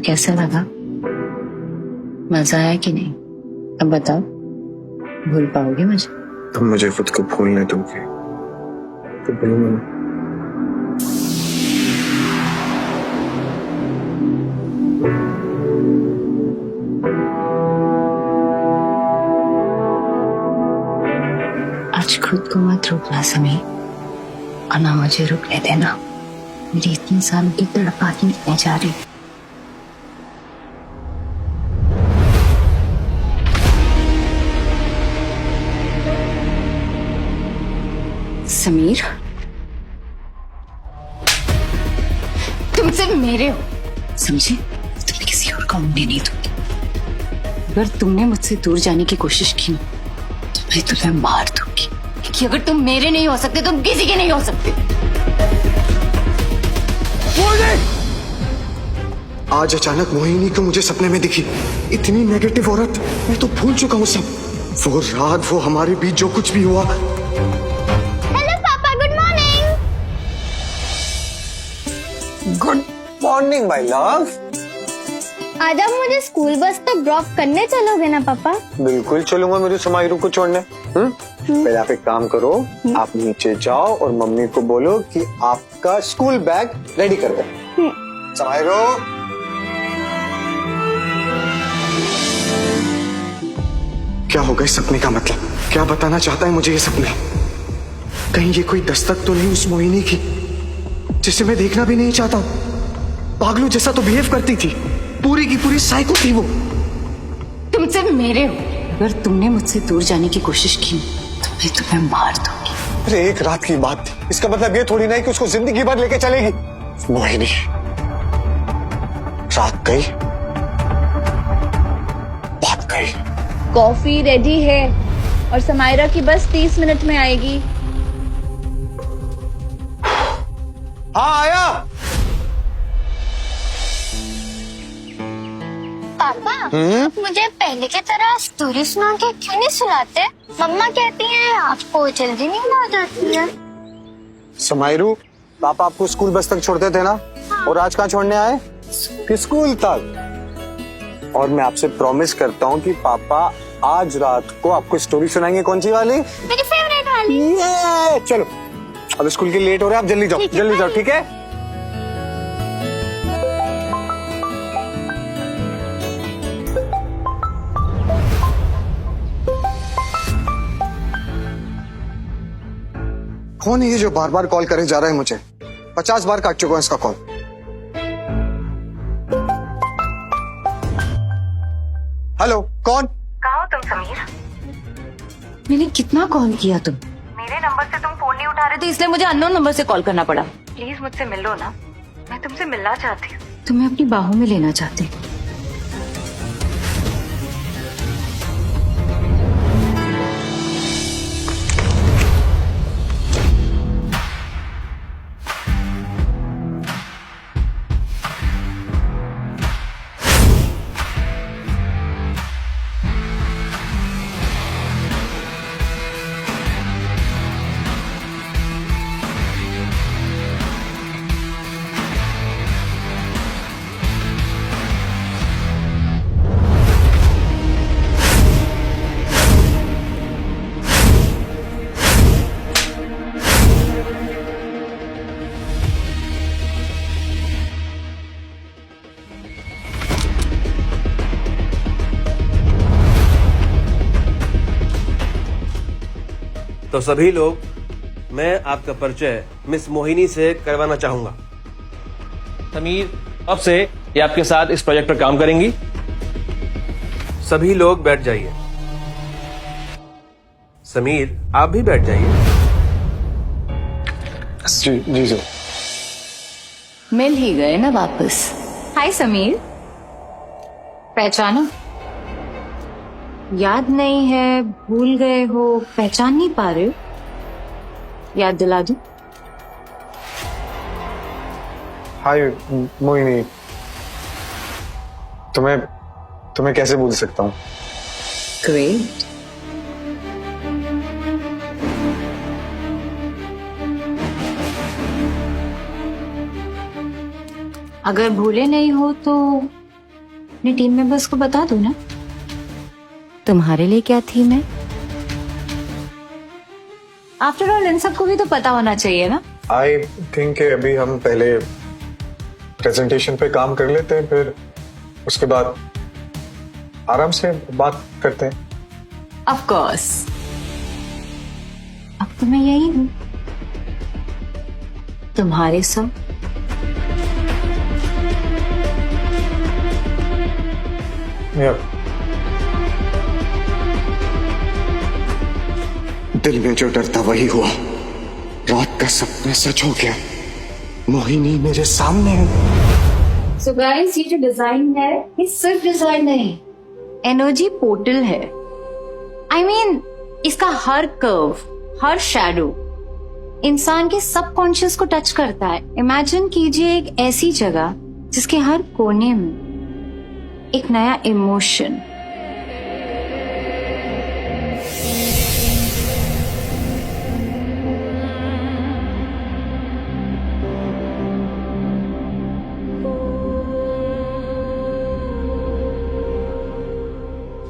कैसा लगा? मजा आया कि नहीं? अब बताओ, भूल पाओगे मुझे? तुम मुझे खुद को भूलने दोगे तो भूलूंगा। आज खुद को मत रोकना समीर, और ना मुझे रुकने देना। मेरी इतनी सालों की तड़पाती नहीं जा रही। समीर, तुम सिर्फ मेरे हो, समझे? तुम्हें किसी और का उंगली नहीं दूंगी। अगर तुमने मुझसे दूर जाने की कोशिश की तो मैं तुम्हें मार दूंगी, कि अगर तुम मेरे नहीं हो सकते तुम किसी के नहीं हो सकते। आज अचानक मोहिनी को मुझे सपने में दिखी, इतनी नेगेटिव औरत। मैं तो भूल चुका हूँ सब, वो रात, वो हमारे बीच जो कुछ भी हुआ। हेलो पापा, good morning. Good morning my love. आज आप मुझे स्कूल बस तक ड्रॉप करने चलोगे ना पापा? बिल्कुल चलूंगा मेरे समायरू को छोड़ने। पहले आप एक काम करो, आप नीचे जाओ और मम्मी को बोलो कि आपका स्कूल बैग रेडी कर दे। समायरू, क्या होगा इस सपने का मतलब? क्या बताना चाहता है मुझे ये सपना? कहीं ये कोई दस्तक तो नहीं उस मोहिनी की जिसे मैं देखना भी नहीं चाहता? पागलों जैसा तो बिहेव करती थी, पूरी की पूरी साइको थी वो। तुम सिर्फ मेरे हो। अगर तुमने मुझसे दूर जाने की कोशिश की तो मैं तुम्हें मार दूंगी। अरे एक रात की बात थी, इसका मतलब ये थोड़ी नहीं कि उसको जिंदगी भर लेके चलेगी। मोहिनी, रात गई, बात गई। कॉफी रेडी है और समायरा की बस 30 मिनट में आएगी। हाँ आया। पापा, आप मुझे पहले की तरह स्टोरी सुना के क्यों नहीं सुनाते? मम्मा कहती हैं आपको जल्दी नींद आ जाती है। समायरू, पापा आपको स्कूल बस तक छोड़ते थे ना? और आज कहाँ छोड़ने आए? कि स्कूल तक। और मैं आपसे प्रॉमिस करता हूँ कि पापा आज रात को आपको स्टोरी सुनाएंगे। कौन सी वाली? मेरी फेवरेट वाली। ये चलो, अब स्कूल के लेट हो रहे हैं, आप जल्दी जाओ, जल्दी जाओ, ठीक है? कौन है ये जो बार बार कॉल करे जा रहा है मुझे? 50 बार काट चुका हूं इसका कॉल। हेलो, कौन? कहाँ हो तुम समीर? मैंने कितना कॉल किया तुम? मेरे नंबर से तुम फोन नहीं उठा रहे तो इसलिए मुझे अननोन नंबर से कॉल करना पड़ा। प्लीज मुझसे मिल लो ना, मैं तुमसे मिलना चाहती हूँ। तुम्हें अपनी बाहों में लेना चाहते। तो सभी लोग, मैं आपका परिचय मिस मोहिनी से करवाना चाहूंगा। समीर अब से ये आपके साथ इस प्रोजेक्ट पर काम करेंगी। सभी लोग बैठ जाइए। समीर आप भी बैठ जाइए। जी जी सर। मिल ही गए ना वापस। हाय समीर, पहचाना? याद नहीं है, भूल गए हो, पहचान नहीं पा रहे हो? याद दिला दूं? हाय मोहिनी, तुम्हें कैसे भूल सकता हूँ? ग्रेट। अगर भूले नहीं हो तो अपने टीम मेंबर्स को बता दो ना, तुम्हारे लिए क्या थीम है। आफ्टर ऑल इन सबको भी तो पता होना चाहिए ना। आई थिंक अभी हम पहले प्रेजेंटेशन पे काम कर लेते हैं, फिर उसके बाद आराम से बात करते हैं। ऑफ कोर्स, अब तो मैं यही हूं, तुम्हारे सब। दिल में जो डर था वही हुआ। रात का सपना सच हो गया। मोहिनी मेरे सामने है। सो गाइस, ये जो डिजाइन है ये सिर्फ डिजाइन नहीं, एनर्जी पोर्टल है। आई मीन इसका हर कर्व, हर शैडो इंसान के सबकॉन्शियस को टच करता है। इमेजिन कीजिए एक ऐसी जगह जिसके हर कोने में एक नया emotion,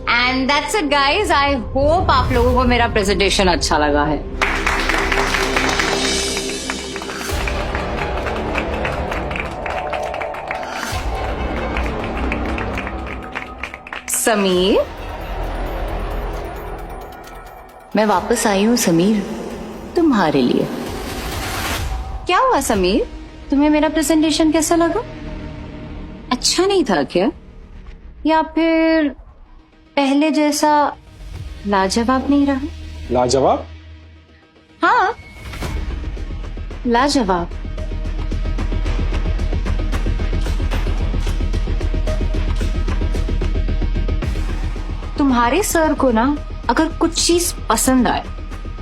and that's it guys. I hope आप लोगों को मेरा प्रेजेंटेशन अच्छा लगा है। समीर, मैं वापस आई हूं समीर, तुम्हारे लिए। क्या हुआ समीर, तुम्हें मेरा प्रेजेंटेशन कैसा लगा? अच्छा नहीं था क्या, या फिर पहले जैसा लाजवाब नहीं रहा? लाजवाब? हाँ, लाजवाब। तुम्हारे सर को ना अगर कुछ चीज पसंद आए,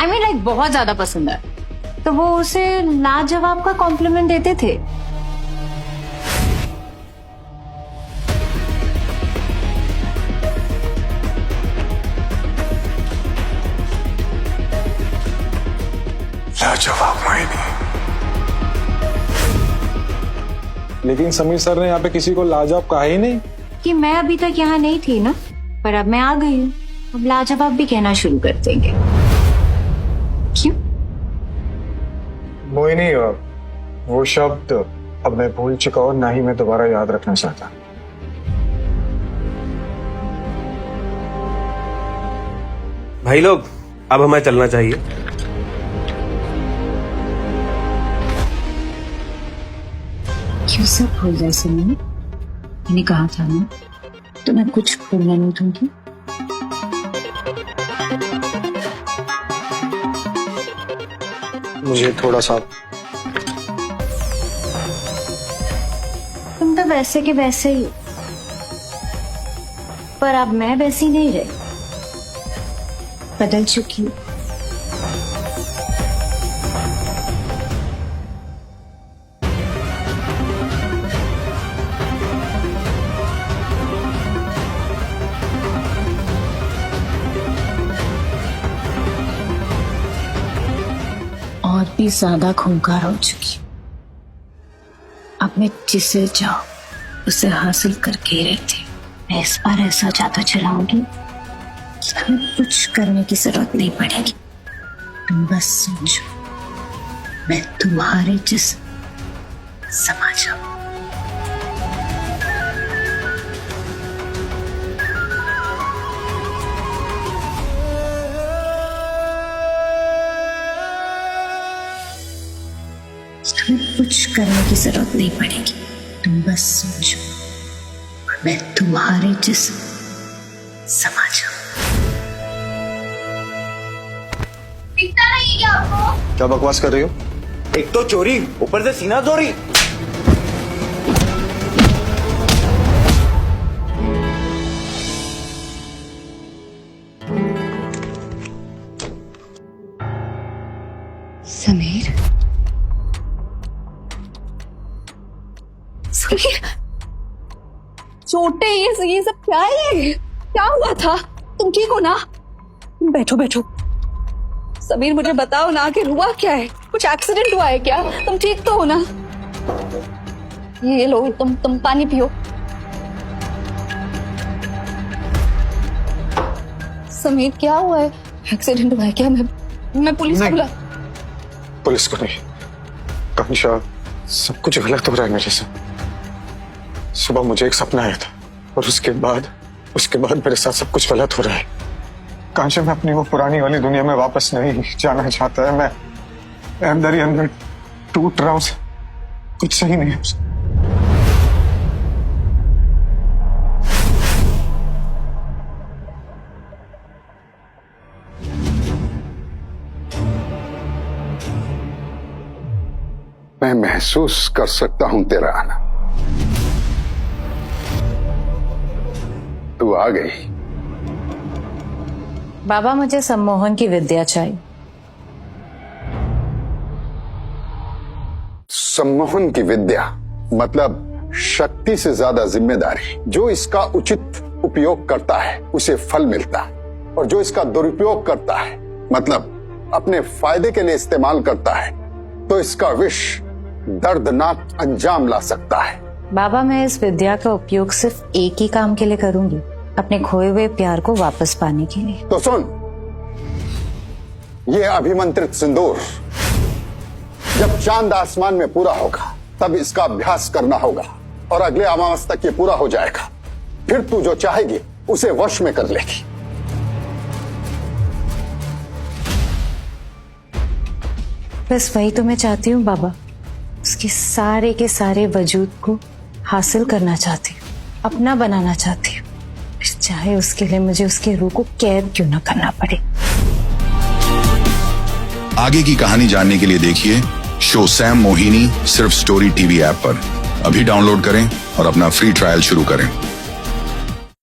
आई मीन लाइक बहुत ज्यादा पसंद आए, तो वो उसे लाजवाब का कॉम्प्लीमेंट देते थे। लाजवाब मोहिनी। लेकिन समीर सर ने यहाँ पे किसी को लाजवाब कहा ही नहीं। कि मैं अभी तक यहाँ नहीं थी ना, पर अब मैं आ गई हूँ, अब लाजवाब भी कहना शुरू कर देंगे। क्यों? मोहिनी, वो शब्द अब मैं भूल चुका हूं, ना ही मैं दोबारा याद रखना चाहता। भाई लोग, अब हमें चलना चाहिए। क्यों सब भूल जाए समीर? मैंने कहा था ना, तो मैं कुछ भूलने नहीं दूंगी। मुझे थोड़ा सा। तुम तो वैसे के वैसे ही, पर अब मैं वैसी नहीं रही, बदल चुकी हूँ। और भी ज्यादा खूंखार हो चुकी। अब मैं जिसे चाहूं उसे हासिल करके रहती। मैं इस बार ऐसा जादू चलाऊंगी कि हमें कुछ करने की जरूरत नहीं पड़ेगी। तुम बस सोचो, मैं तुम्हारे जिस्म समा जाऊं। हमें कुछ करने की जरूरत नहीं पड़ेगी। तुम बस सोचो, मैं तुम्हारे जिस्म समा जाऊं। दिखता नहीं क्या आपको? क्या बकवास कर रही हो? एक तो चोरी, ऊपर से सीना चोरी। समीर, समीर, चोटें ये सब क्या है? ये क्या हुआ था? तुम ठीक हो ना? बैठो बैठो। समीर, मुझे बताओ ना कि हुआ क्या है? कुछ एक्सीडेंट हुआ है क्या? तुम ठीक तो हो ना? ये लो, तुम पानी पियो। समीर क्या हुआ है? एक्सीडेंट हुआ है क्या? मैं पुलिस को नहीं। बुला। पुलिस को नहीं, कांक्षा, सब कुछ गलत हो रहा है मेरे साथ। सुबह मुझे एक सपना आया था और उसके बाद मेरे साथ सब कुछ गलत हो रहा है। कांक्षा, मैं अपनी वो पुरानी वाली दुनिया में वापस नहीं जाना चाहता है। मैं अंदर ही अंदर टूट रहा हूँ। कुछ सही नहीं है। मैं महसूस कर सकता हूं तेरा आना। तू आ गई। बाबा, मुझे सम्मोहन की विद्या चाहिए। सम्मोहन की विद्या मतलब शक्ति से ज्यादा जिम्मेदारी। जो इसका उचित उपयोग करता है उसे फल मिलता है, और जो इसका दुरुपयोग करता है मतलब अपने फायदे के लिए इस्तेमाल करता है तो इसका विष दर्दनाक अंजाम ला सकता है। बाबा, मैं इस विद्या का उपयोग सिर्फ एक ही काम के लिए करूंगी, अपने खोए हुए प्यार को वापस पाने के लिए। तो सुन, ये अभिमंत्रित सिंदूर जब चांद आसमान में पूरा होगा तब इसका अभ्यास करना होगा, और अगले अमावस तक ये पूरा हो जाएगा। फिर तू जो चाहेगी उसे वश में कर लेगी। बस वही तो मैं चाहती हूँ बाबा, उसके सारे के सारे वजूद को हासिल करना चाहती हूँ, अपना बनाना चाहती हूँ, चाहे उसके लिए मुझे उसके रूह को कैद क्यों ना करना पड़े। आगे की कहानी जानने के लिए देखिए शो सैम मोहिनी सिर्फ स्टोरी टीवी ऐप पर। अभी डाउनलोड करें और अपना फ्री ट्रायल शुरू करें।